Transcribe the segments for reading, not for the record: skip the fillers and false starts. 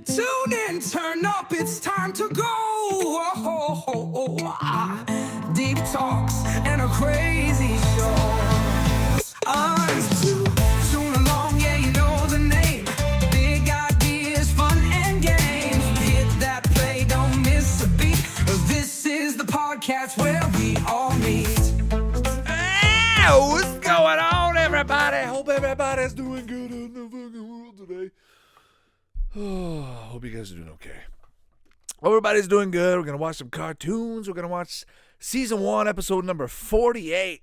Tune in, turn up, it's time to go. Deep talks and a crazy show. Toon Along, yeah, you know the name. Big ideas, fun and games. Hit that play, don't miss a beat. This is the podcast where we all meet. Hey, what's going on, everybody? Hope everybody's doing good in the fucking world today. Hope you guys are doing okay. Everybody's doing good. We're going to watch some cartoons. We're going to watch season 1, episode number 48.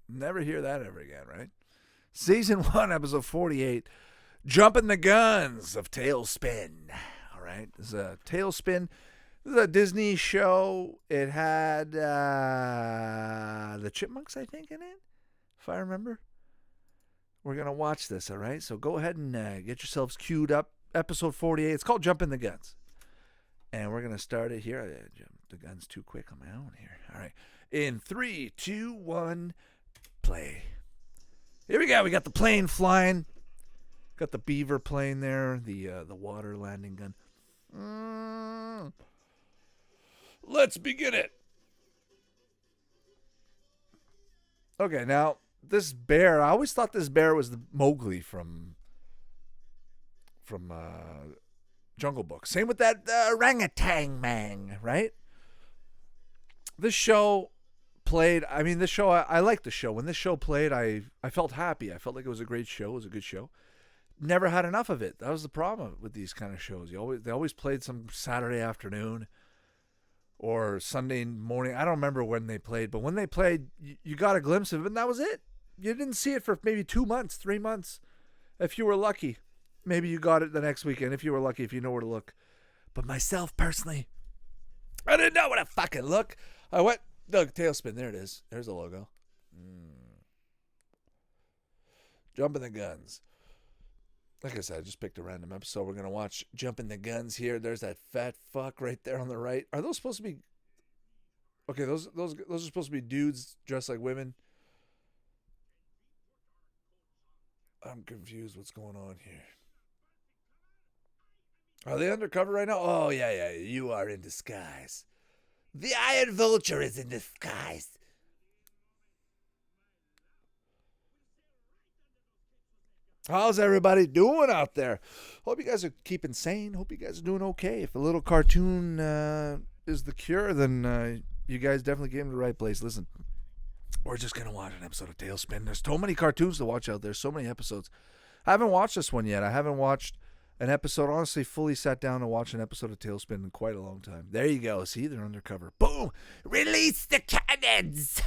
Never hear that ever again, right? Season 1, episode 48. Jumping the Guns of TaleSpin. All right. This is a TaleSpin. This is a Disney show. It had the Chipmunks, I think, in it, if I remember. We're going to watch this, all right? So go ahead and get yourselves queued up. Episode 48. It's called Jumping the Guns. And we're going to start it here. I jumped the guns too quick on my own here. All right. In 3, 2, 1, play. Here we go. We got the plane flying. Got the beaver plane there. The water landing gun. Let's begin it. Okay, now, this bear, I always thought this bear was the Mowgli from Jungle Book. Same with that orangutan man, right? This show played, I liked the show. When this show played, I felt happy. I felt like it was a great show. It was a good show. Never had enough of it. That was the problem with these kind of shows. They always played some Saturday afternoon or Sunday morning. I don't remember when they played, but when they played, you got a glimpse of it, and that was it. You didn't see it for maybe 2 months, 3 months, if you were lucky. Maybe you got it the next weekend, if you were lucky, if you know where to look. But myself, personally, I didn't know where to fucking look. I went, look, TaleSpin, there it is. There's the logo. Jumping the Guns. Like I said, I just picked a random episode. We're going to watch Jumping the Guns here. There's that fat fuck right there on the right. Are those supposed to be... Okay, those are supposed to be dudes dressed like women. I'm confused what's going on here. Are they undercover right now? Oh, yeah. You are in disguise. The Iron Vulture is in disguise. How's everybody doing out there? Hope you guys are keeping sane. Hope you guys are doing okay. If a little cartoon is the cure, then you guys definitely came to the right place. Listen, we're just going to watch an episode of TaleSpin. There's so many cartoons to watch out there. So many episodes. I haven't watched this one yet. I haven't watched an episode, honestly, fully sat down to watch an episode of TaleSpin in quite a long time. There you go. See, they're undercover. Boom! Release the cannons!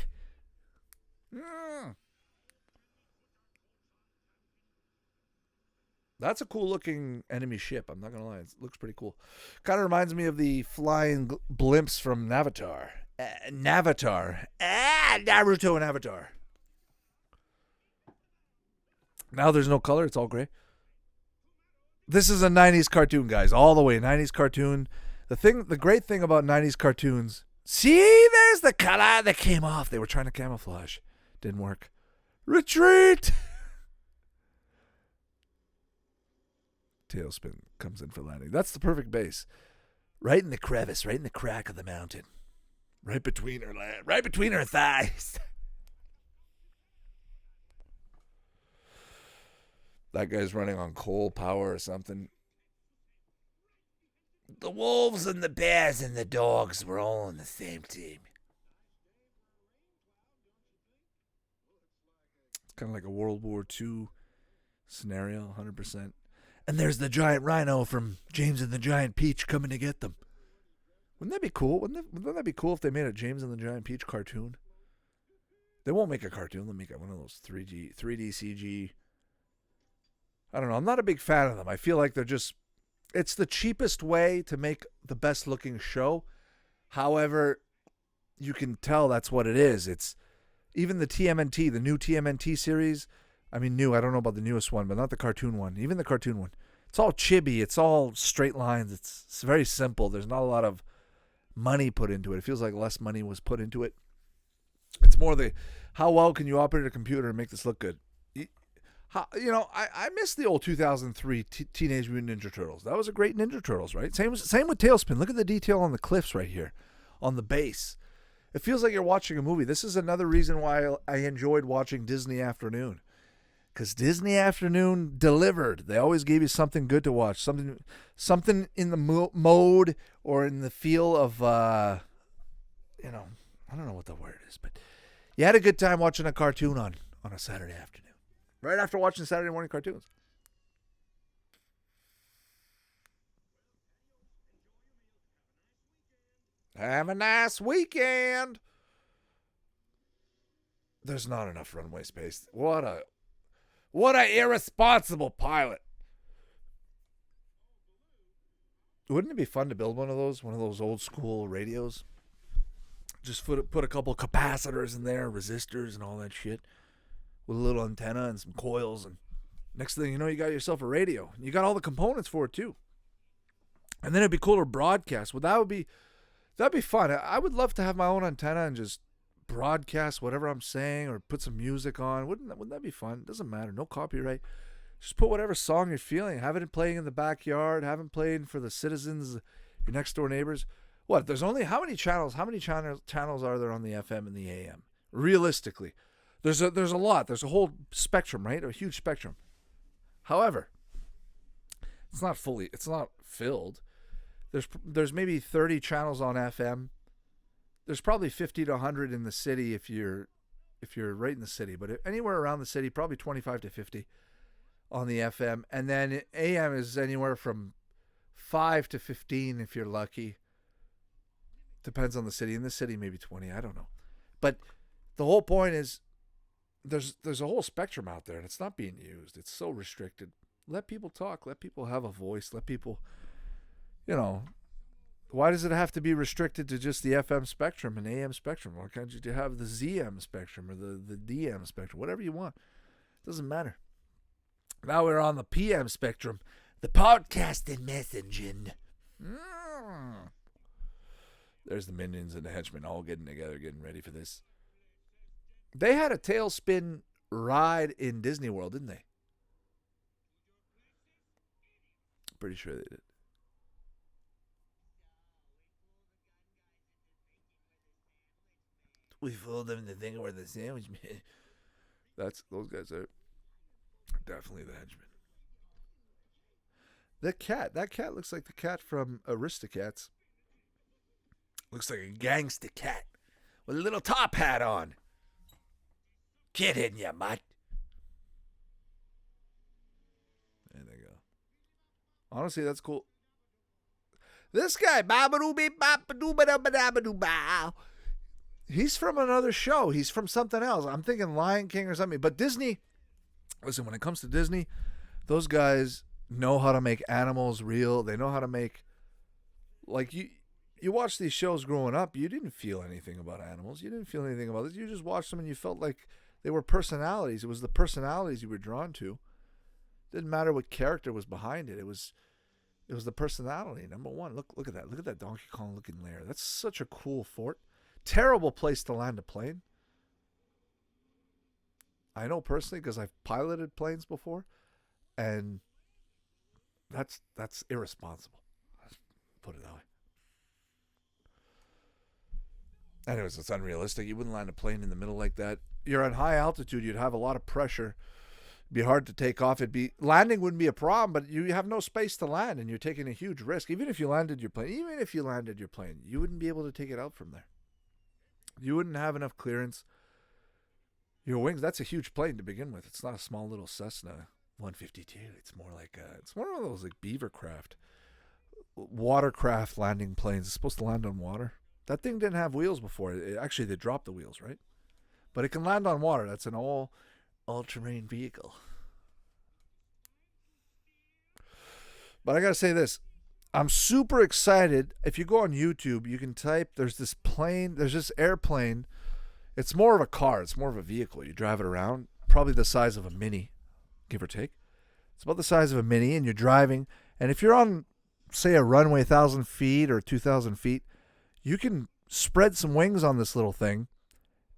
That's a cool-looking enemy ship. I'm not going to lie. It looks pretty cool. Kind of reminds me of the flying blimps from Naruto and Avatar. Now there's no color. It's all gray. This is a 90s cartoon, guys. All the way. 90s cartoon. The great thing about 90s cartoons, see, there's the color that came off. They were trying to camouflage. Didn't work. Retreat! TaleSpin comes in for landing. That's the perfect base. Right in the crevice, right in the crack of the mountain. Right between her thighs. That guy's running on coal power or something. The wolves and the bears and the dogs were all on the same team. It's kind of like a World War II scenario, 100%. And there's the giant rhino from James and the Giant Peach coming to get them. Wouldn't that be cool? Wouldn't that be cool if they made a James and the Giant Peach cartoon? They won't make a cartoon. They'll make one of those 3D CG. I don't know. I'm not a big fan of them. I feel like it's the cheapest way to make the best looking show. However, you can tell that's what it is. It's even the TMNT, the new TMNT series. I mean, I don't know about the newest one, but not the cartoon one. Even the cartoon one. It's all chibi. It's all straight lines. It's very simple. There's not a lot of money put into it. It feels like less money was put into it. It's more how well can you operate a computer and make this look good? I miss the old 2003 Teenage Mutant Ninja Turtles. That was a great Ninja Turtles, right? Same with TaleSpin. Look at the detail on the cliffs right here, on the base. It feels like you're watching a movie. This is another reason why I enjoyed watching Disney Afternoon. Because Disney Afternoon delivered. They always gave you something good to watch. Something in the mode or in the feel of, I don't know what the word is. But you had a good time watching a cartoon on a Saturday afternoon. Right after watching Saturday morning cartoons. Have a nice weekend. There's not enough runway space. What a irresponsible pilot. Wouldn't it be fun to build one of those old school radios? Just put a couple capacitors in there, resistors and all that shit. With a little antenna and some coils, and next thing you know, you got yourself a radio. You got all the components for it too. And then it'd be cool to broadcast. Well, that'd be fun. I would love to have my own antenna and just broadcast whatever I'm saying, or put some music on. Wouldn't that be fun? It doesn't matter. No copyright. Just put whatever song you're feeling. Have it playing in the backyard. Have it playing for the citizens, your next door neighbors. What? There's only how many channels? How many channels are there on the FM and the AM? Realistically. There's a lot. There's a whole spectrum, right? A huge spectrum. However, it's not filled. There's maybe 30 channels on FM. There's probably 50 to 100 in the city if you're right in the city, but anywhere around the city, probably 25 to 50 on the FM, and then AM is anywhere from 5 to 15 if you're lucky. Depends on the city. In the city, maybe 20. I don't know, but the whole point is. There's a whole spectrum out there, and it's not being used. It's so restricted. Let people talk. Let people have a voice. Let people, why does it have to be restricted to just the FM spectrum and AM spectrum? Why can't you have the ZM spectrum or the DM spectrum? Whatever you want. It doesn't matter. Now we're on the PM spectrum. The podcasting messaging. There's the minions and the henchmen all getting together, getting ready for this. They had a TaleSpin ride in Disney World, didn't they? Pretty sure they did. We fooled them to think we're the sandwich man. Those guys are definitely the henchmen. That cat looks like the cat from Aristocats. Looks like a gangster cat with a little top hat on. Get in ya, mutt. There they go. Honestly, that's cool. This guy, he's from another show. He's from something else. I'm thinking Lion King or something. But Disney, listen, when it comes to Disney, those guys know how to make animals real. They know how to make, like, you watch these shows growing up, you didn't feel anything about animals. You didn't feel anything about it. You just watched them and you felt like they were personalities. It was the personalities you were drawn to. Didn't matter what character was behind it. It was the personality. Number one. Look at that. Look at that Donkey Kong looking lair. That's such a cool fort. Terrible place to land a plane. I know personally because I've piloted planes before, and that's irresponsible. Let's put it that way. Anyways, it's unrealistic. You wouldn't land a plane in the middle like that. You're at high altitude. You'd have a lot of pressure. It'd be hard to take off. Landing wouldn't be a problem, but you have no space to land, and you're taking a huge risk. Even if you landed your plane, you wouldn't be able to take it out from there. You wouldn't have enough clearance. Your wings, that's a huge plane to begin with. It's not a small little Cessna 152. It's more like it's one of those like beavercraft, watercraft landing planes. It's supposed to land on water. That thing didn't have wheels before. Actually, they dropped the wheels, right? But it can land on water. That's an all-terrain vehicle. But I got to say this. I'm super excited. If you go on YouTube, you can type, there's this airplane. It's more of a car. It's more of a vehicle. You drive it around, probably the size of a Mini, give or take. It's about the size of a Mini, and you're driving. And if you're on, say, a runway 1,000 feet or 2,000 feet, you can spread some wings on this little thing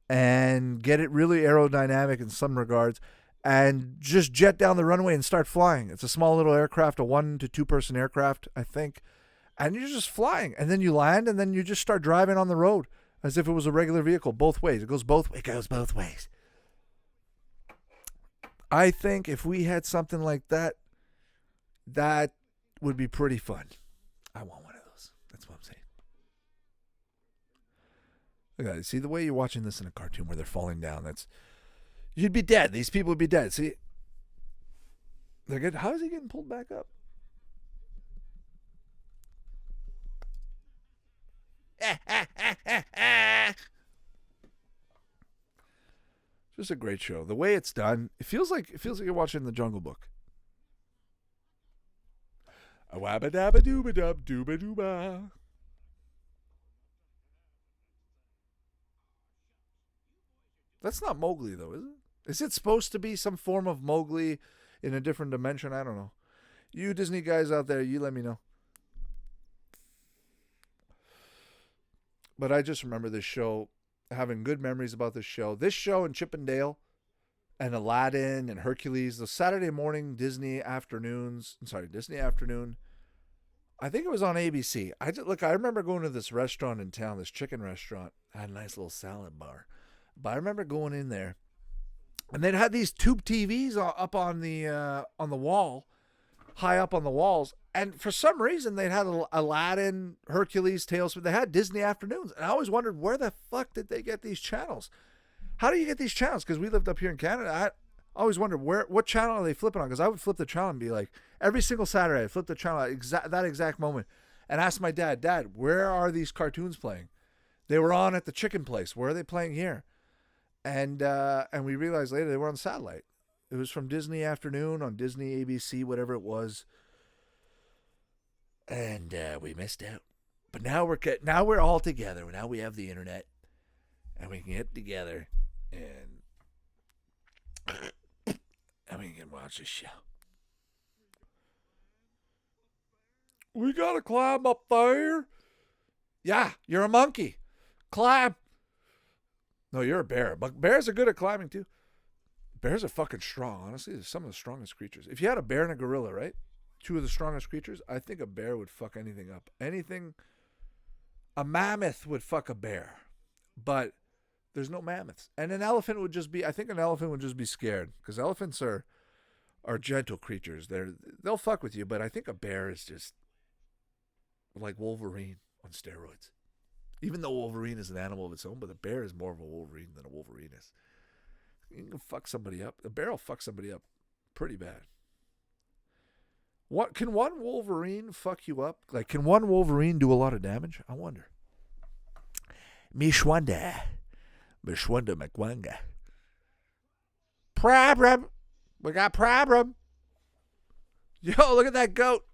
and get it really aerodynamic in some regards. and just jet down the runway and start flying. It's a small little aircraft, a 1 to 2 person aircraft, I think. And you're just flying. And then you land, and then you just start driving on the road as if it was a regular vehicle, both ways. It goes both ways. I think if we had something like that, that would be pretty fun. I want one of those. That's what I'm saying. Look at that. See, the way you're watching this in a cartoon where they're falling down, you'd be dead. These people would be dead. See, how is he getting pulled back up? Just a great show. The way it's done, it feels like you're watching The Jungle Book. A wabba dabba dooba dub dooba dooba. That's not Mowgli though, is it? Is it supposed to be some form of Mowgli in a different dimension? I don't know. You Disney guys out there, you let me know. But I just remember this show, having good memories about this show. This show and Chip and Dale and Aladdin and Hercules, the Saturday morning Disney afternoon. I think it was on ABC. I remember going to this restaurant in town, this chicken restaurant. I had a nice little salad bar. But I remember going in there, and they'd had these tube TVs up on the wall, high up on the walls. And for some reason, they'd had Aladdin, Hercules, TaleSpin. They had Disney afternoons. And I always wondered, where the fuck did they get these channels? How do you get these channels? Because we lived up here in Canada. I always wondered, what channel are they flipping on? Because I would flip the channel and be like, every single Saturday, I'd flip the channel at that exact moment and ask my dad, where are these cartoons playing? They were on at the chicken place. Where are they playing here? And we realized later they were on satellite. It was from Disney Afternoon on Disney, ABC, whatever it was. And we missed out. But now we're all together. Now we have the internet, and we can get together and we can watch the show. We gotta climb up there. Yeah, you're a monkey. Climb. No, you're a bear. But bears are good at climbing too. Bears are fucking strong. Honestly, they're some of the strongest creatures. If you had a bear and a gorilla, right? Two of the strongest creatures, I think a bear would fuck anything up. A mammoth would fuck a bear. But there's no mammoths. And an elephant would just be scared. Because elephants are gentle creatures. They'll fuck with you, but I think a bear is just like Wolverine on steroids. Even though Wolverine is an animal of its own, but the bear is more of a Wolverine than a Wolverine is. You can fuck somebody up. A bear will fuck somebody up pretty bad. What can one Wolverine fuck you up? Like, can one Wolverine do a lot of damage? I wonder. Mishwanda McWanga. Problem. We got problem. Yo, look at that goat.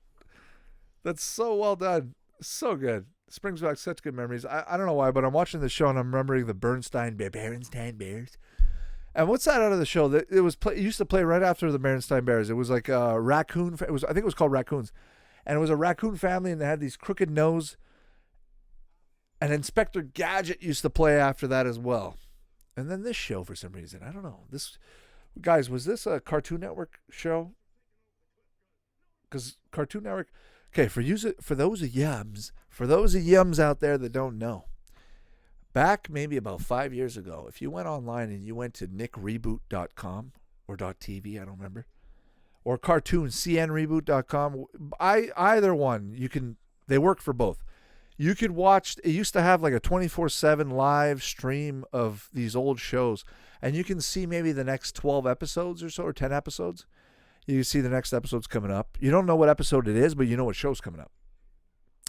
That's so well done. So good. This brings back such good memories. I don't know why, but I'm watching the show and I'm remembering the Berenstain Bears. And what's that out of the show? It used to play right after the Berenstain Bears. It was like a raccoon. I think it was called Raccoons, and it was a raccoon family, and they had these crooked nose. And Inspector Gadget used to play after that as well. And then this show, for some reason, I don't know. Was this a Cartoon Network show? Because Cartoon Network. Okay, for those yums out there that don't know. Back maybe about 5 years ago, if you went online and you went to nickreboot.com or .tv, I don't remember, or cartoon.cnreboot.com, either one, they work for both. You could watch, it used to have like a 24/7 live stream of these old shows, and you can see maybe the next 12 episodes or so, or 10 episodes. You can see the next episode's coming up. You don't know what episode it is, but you know what show's coming up.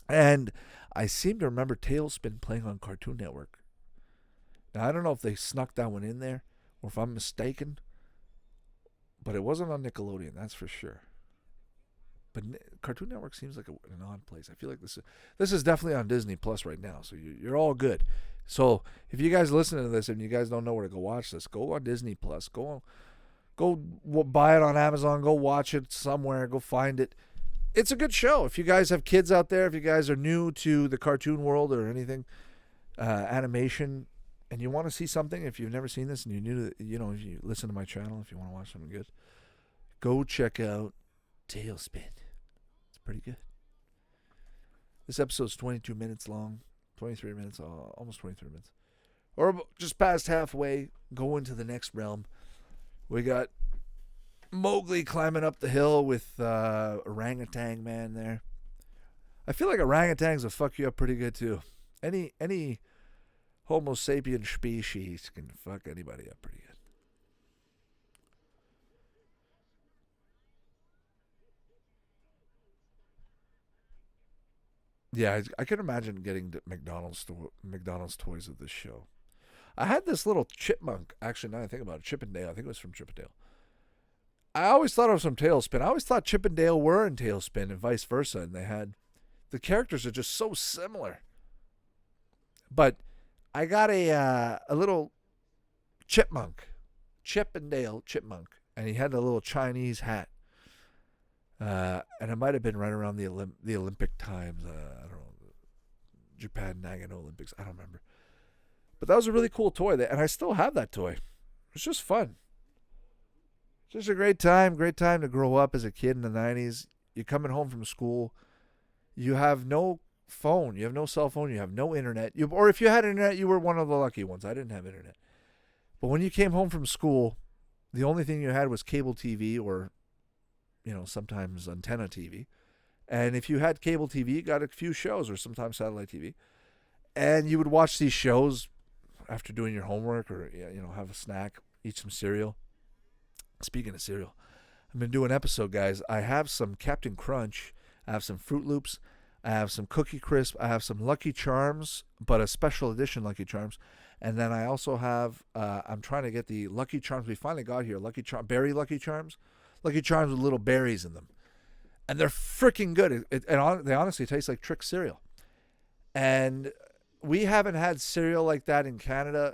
And I seem to remember TaleSpin playing on Cartoon Network. Now, I don't know if they snuck that one in there or if I'm mistaken, but it wasn't on Nickelodeon, that's for sure. But Cartoon Network seems like an odd place. I feel like this is definitely on Disney Plus right now, so you're all good. So if you guys listen to this and you guys don't know where to go watch this, go on Disney Plus. Go buy it on Amazon. Go watch it somewhere. Go find it. It's a good show. If you guys have kids out there, if you guys are new to the cartoon world or anything, animation, and you want to see something, if you've never seen this and you're new to, if you listen to my channel, if you want to watch something good, go check out TaleSpin. It's pretty good. This episode's 22 minutes long, 23 minutes, almost 23 minutes. Or just past halfway, go into the next realm. We got Mowgli climbing up the hill with orangutan man there. I feel like orangutans will fuck you up pretty good too. Any Homo sapien species can fuck anybody up pretty good. Yeah, I can imagine getting McDonald's toys of this show. I had this little chipmunk. Actually, now that I think about it, Chippendale. I think it was from Chippendale. I always thought it was from TaleSpin. I always thought Chippendale were in TaleSpin and vice versa. And the characters are just so similar. But I got a little chipmunk, Chippendale chipmunk, and he had a little Chinese hat. And it might have been right around the Olympic times. I don't know, Japan Nagano Olympics. I don't remember. But that was a really cool toy, and I still have that toy. It's just fun. Just a great time to grow up as a kid in the 90s. You're coming home from school. You have no phone. You have no cell phone. You have no internet. Or if you had internet, you were one of the lucky ones. I didn't have internet. But when you came home from school, the only thing you had was cable TV or, sometimes antenna TV. And if you had cable TV, you got a few shows or sometimes satellite TV. And you would watch these shows after doing your homework or, have a snack, eat some cereal. Speaking of cereal, I'm going to do an episode, guys. I have some Captain Crunch. I have some Fruit Loops. I have some Cookie Crisp. I have some Lucky Charms, but a special edition Lucky Charms. And then I also have, I'm trying to get the Lucky Charms we finally got here, berry Lucky Charms. Lucky Charms with little berries in them. And they're freaking good. They honestly taste like Trick cereal. And we haven't had cereal like that in Canada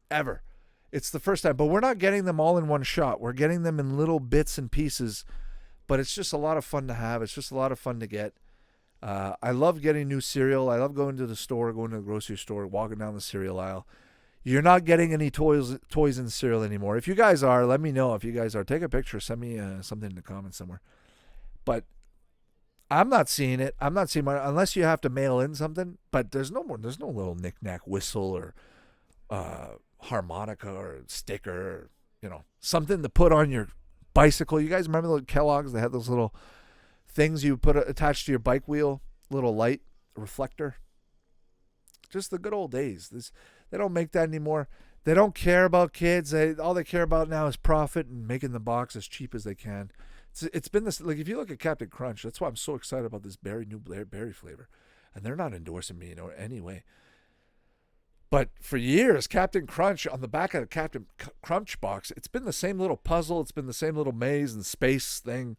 ever. It's the first time. But we're not getting them all in one shot. We're getting them in little bits and pieces. But it's just a lot of fun to have. It's just a lot of fun to get. I love getting new cereal. I love going to the store, going to the grocery store, walking down the cereal aisle. You're not getting any toys in cereal anymore. If you guys are, let me know. If you guys are, take a picture. Send me something in the comments somewhere. But I'm not seeing it. I'm not seeing unless you have to mail in something. But there's no more. There's no little knick-knack whistle or harmonica or sticker or, something to put on your bicycle. You guys remember the Kellogg's? They had those little things you put attached to your bike wheel, little light reflector. Just the good old days. They don't make that anymore. They don't care about kids. All they care about now is profit and making the box as cheap as they can. It's been this, like, if you look at Captain Crunch, that's why I'm so excited about this new berry flavor. And they're not endorsing me, anyway. But for years, Captain Crunch, on the back of the Captain Crunch box, it's been the same little puzzle. It's been the same little maze and space thing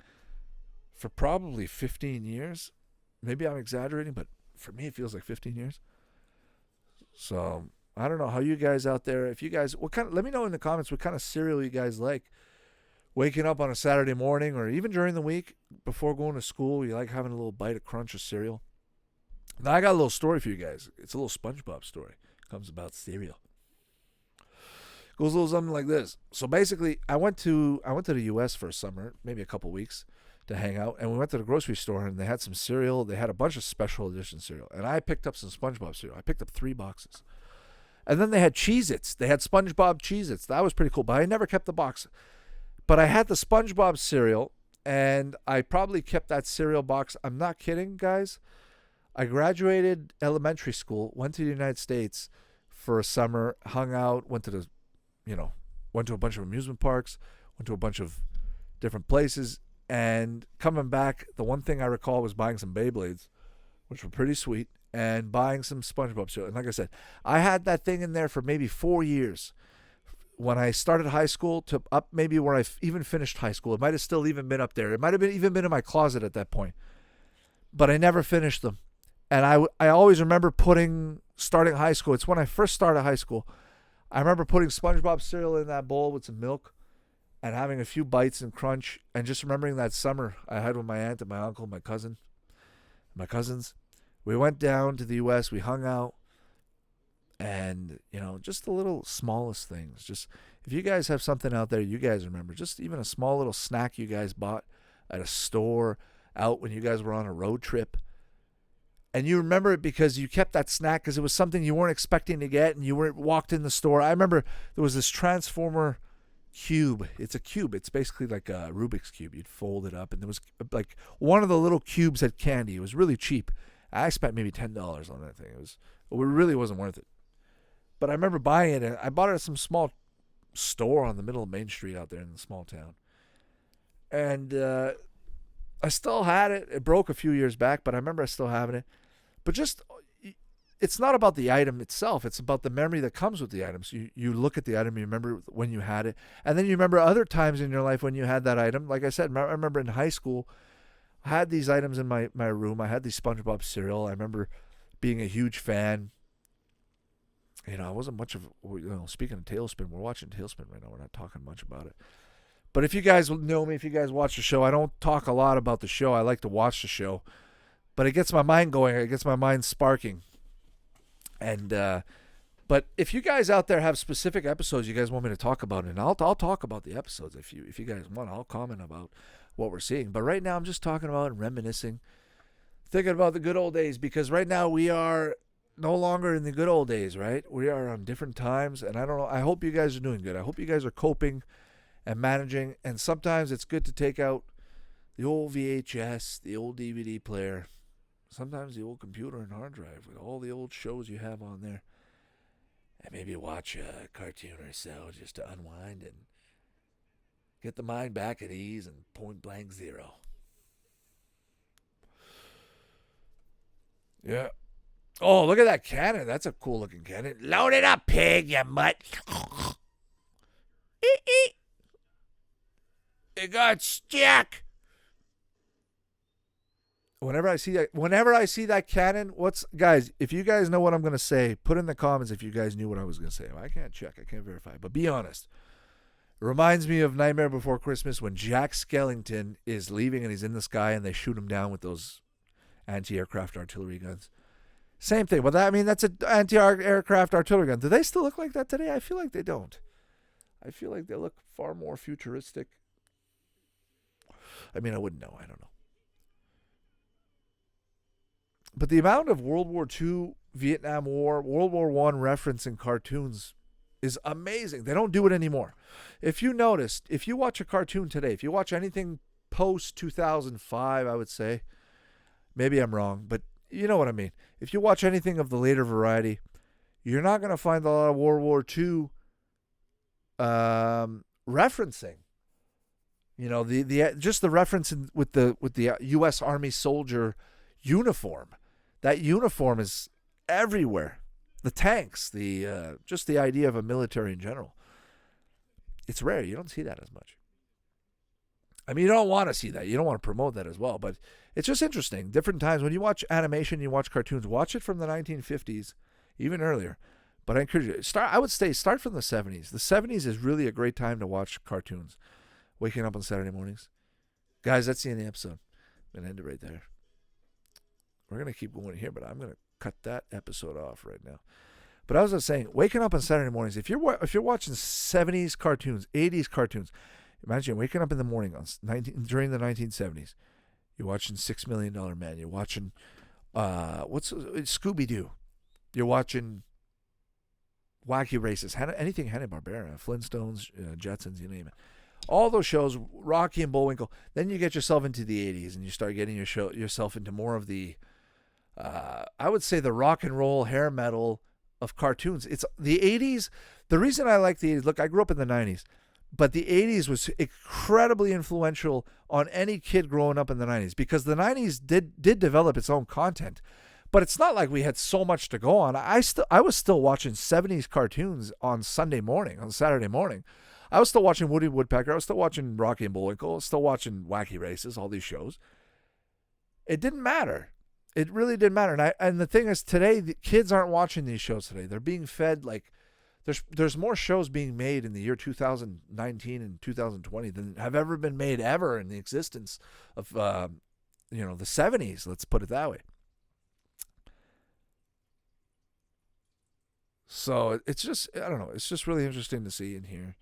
for probably 15 years. Maybe I'm exaggerating, but for me, it feels like 15 years. So I don't know how you guys out there, if you guys, let me know in the comments what kind of cereal you guys like. Waking up on a Saturday morning or even during the week before going to school, you like having a little bite of Crunch or cereal. Now I got a little story for you guys. It's a little SpongeBob story. It comes about cereal. Goes a little something like this. So basically, I went to the U.S. for a summer, maybe a couple weeks, to hang out, and we went to the grocery store and they had some cereal. They had a bunch of special edition cereal, and I picked up some SpongeBob cereal. I picked up 3 boxes. And then they had Cheez-Its. They had SpongeBob Cheez-Its. That was pretty cool, but I never kept the box. But I had the SpongeBob cereal, and I probably kept that cereal box. I'm not kidding, guys. I graduated elementary school, went to the United States for a summer, hung out, went to a bunch of amusement parks, went to a bunch of different places, and coming back, the one thing I recall was buying some Beyblades, which were pretty sweet, and buying some SpongeBob cereal. And like I said, I had that thing in there for maybe 4 years. When I started high school to up maybe where I even finished high school. It might have still even been up there. It might have even been in my closet at that point. But I never finished them. And I always remember starting high school. It's when I first started high school. I remember putting SpongeBob cereal in that bowl with some milk and having a few bites and crunch. And just remembering that summer I had with my aunt and my uncle, my cousins. We went down to the U.S. We hung out. And, just the little smallest things. Just if you guys have something out there you guys remember, just even a small little snack you guys bought at a store, out when you guys were on a road trip, and you remember it because you kept that snack because it was something you weren't expecting to get, and you walked in the store. I remember there was this Transformer cube. It's a cube. It's basically like a Rubik's Cube. You'd fold it up, and there was like one of the little cubes had candy. It was really cheap. I spent maybe $10 on that thing. It really wasn't worth it. But I remember buying it, and I bought it at some small store on the middle of Main Street out there in the small town. And I still had it. It broke a few years back, but I remember I still having it. But it's not about the item itself. It's about the memory that comes with the item. So you look at the item, you remember when you had it, and then you remember other times in your life when you had that item. Like I said, I remember in high school, I had these items in my room. I had these SpongeBob cereal. I remember being a huge fan. I wasn't much of, speaking of TaleSpin, we're watching TaleSpin right now. We're not talking much about it. But if you guys know me, if you guys watch the show, I don't talk a lot about the show. I like to watch the show. But it gets my mind going. It gets my mind sparking. And, but if you guys out there have specific episodes you guys want me to talk about, and I'll talk about the episodes if you guys want. I'll comment about what we're seeing. But right now I'm just talking about and reminiscing, thinking about the good old days, because right now we are no longer in the good old days, right? We are on different times, and I don't know. I hope you guys are doing good. I hope you guys are coping and managing, and sometimes it's good to take out the old VHS, the old DVD player, sometimes the old computer and hard drive with all the old shows you have on there, and maybe watch a cartoon or so just to unwind and get the mind back at ease and point blank zero. Yeah. Oh, look at that cannon. That's a cool looking cannon. Load it up, pig, you mutt. It got stuck. Whenever I see that cannon, guys, if you guys know what I'm going to say, put in the comments if you guys knew what I was going to say. I can't check. I can't verify. But be honest. It reminds me of Nightmare Before Christmas when Jack Skellington is leaving and he's in the sky and they shoot him down with those anti-aircraft artillery guns. Same thing. Well, that's an anti-aircraft artillery gun. Do they still look like that today? I feel like they don't. I feel like they look far more futuristic. I wouldn't know. I don't know. But the amount of World War II, Vietnam War, World War I reference in cartoons is amazing. They don't do it anymore. If you noticed, if you watch a cartoon today, if you watch anything post-2005, I would say, maybe I'm wrong, but you know what I mean. If you watch anything of the later variety, you're not going to find a lot of World War II referencing. Just the reference with the U.S. Army soldier uniform. That uniform is everywhere. The tanks, just the idea of a military in general. It's rare. You don't see that as much. You don't want to see that. You don't want to promote that as well. But it's just interesting. Different times. When you watch animation, you watch cartoons, watch it from the 1950s, even earlier. But I encourage you, start from the 70s. The 70s is really a great time to watch cartoons. Waking up on Saturday mornings. Guys, that's the end of the episode. I'm going to end it right there. We're going to keep going here, but I'm going to cut that episode off right now. But I was saying, waking up on Saturday mornings, if you're watching 70s cartoons, 80s cartoons, imagine waking up in the morning during the 1970s. You're watching $6 Million Man. You're watching Scooby-Doo. You're watching Wacky Races, anything Hanna-Barbera, Flintstones, Jetsons, you name it. All those shows, Rocky and Bullwinkle. Then you get yourself into the 80s and you start getting yourself into more of the, I would say, the rock and roll, hair metal of cartoons. It's the 80s. The reason I like the 80s, look, I grew up in the 90s. But the 80s was incredibly influential on any kid growing up in the 90s because the 90s did develop its own content. But it's not like we had so much to go on. I was still watching 70s cartoons on Saturday morning. I was still watching Woody Woodpecker. I was still watching Rocky and Bullwinkle. I was still watching Wacky Races, all these shows. It didn't matter. It really didn't matter. And the thing is, today, the kids aren't watching these shows today. They're being fed like... There's more shows being made in the year 2019 and 2020 than have ever been made ever in the existence of the 70s. Let's put it that way. So it's just, I don't know, it's just really interesting to see and hear.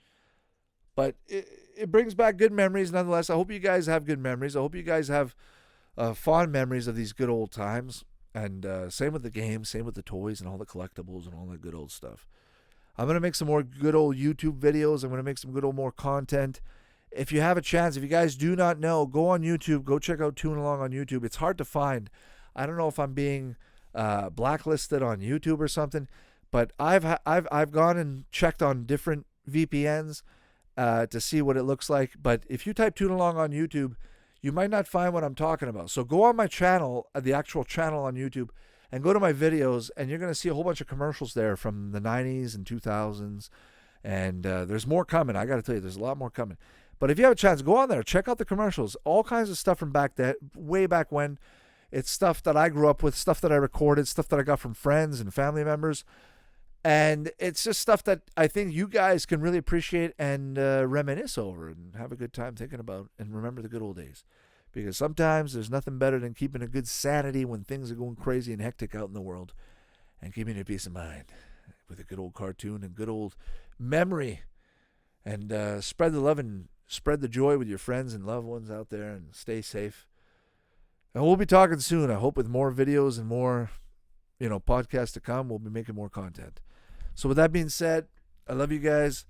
But it brings back good memories nonetheless. I hope you guys have good memories. I hope you guys have fond memories of these good old times. And same with the games, same with the toys and all the collectibles and all that good old stuff. I'm going to make some more good old YouTube videos. I'm going to make some good old more content. If you have a chance, if you guys do not know, go on YouTube. Go check out Toon Along on YouTube. It's hard to find. I don't know if I'm being blacklisted on YouTube or something. But I've gone and checked on different VPNs to see what it looks like. But if you type Toon Along on YouTube, you might not find what I'm talking about. So go on my channel, the actual channel on YouTube, and go to my videos, and you're going to see a whole bunch of commercials there from the 90s and 2000s. And there's more coming. I got to tell you, there's a lot more coming. But if you have a chance, go on there. Check out the commercials. All kinds of stuff from back then, way back when. It's stuff that I grew up with, stuff that I recorded, stuff that I got from friends and family members. And it's just stuff that I think you guys can really appreciate and reminisce over and have a good time thinking about and remember the good old days. Because sometimes there's nothing better than keeping a good sanity when things are going crazy and hectic out in the world and keeping your peace of mind with a good old cartoon and good old memory. And spread the love and spread the joy with your friends and loved ones out there and stay safe. And we'll be talking soon, I hope, with more videos and more, podcasts to come. We'll be making more content. So with that being said, I love you guys,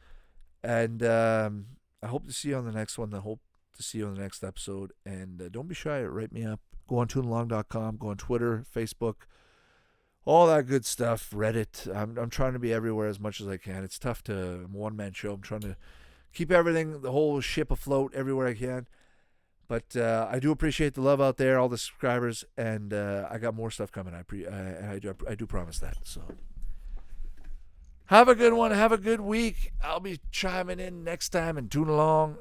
and I hope to see you on the next one. I hope to see you on the next episode, and don't be shy. Write me up. Go on toonalong.com. Go on Twitter, Facebook, all that good stuff, Reddit. I'm trying to be everywhere as much as I can. It's tough I'm a one-man show. I'm trying to keep everything, the whole ship afloat everywhere I can. But I do appreciate the love out there, all the subscribers, and I got more stuff coming. I do promise that. So have a good one. Have a good week. I'll be chiming in next time and Toon Along,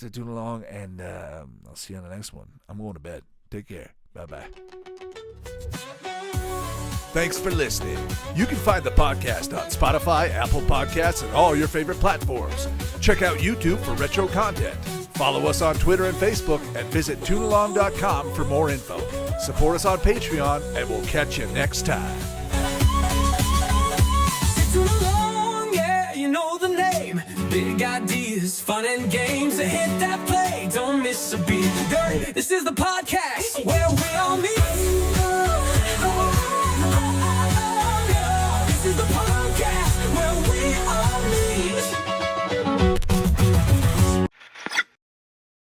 and I'll see you on the next one. I'm going to bed. Take care. Bye-bye. Thanks for listening. You can find the podcast on Spotify, Apple Podcasts, and all your favorite platforms. Check out YouTube for retro content. Follow us on Twitter and Facebook, and visit toonalong.com for more info. Support us on Patreon, and we'll catch you next time. Toon Along, yeah, you know the name. Big ideas, fun and games. Hit that play, don't miss a beat. This is the podcast where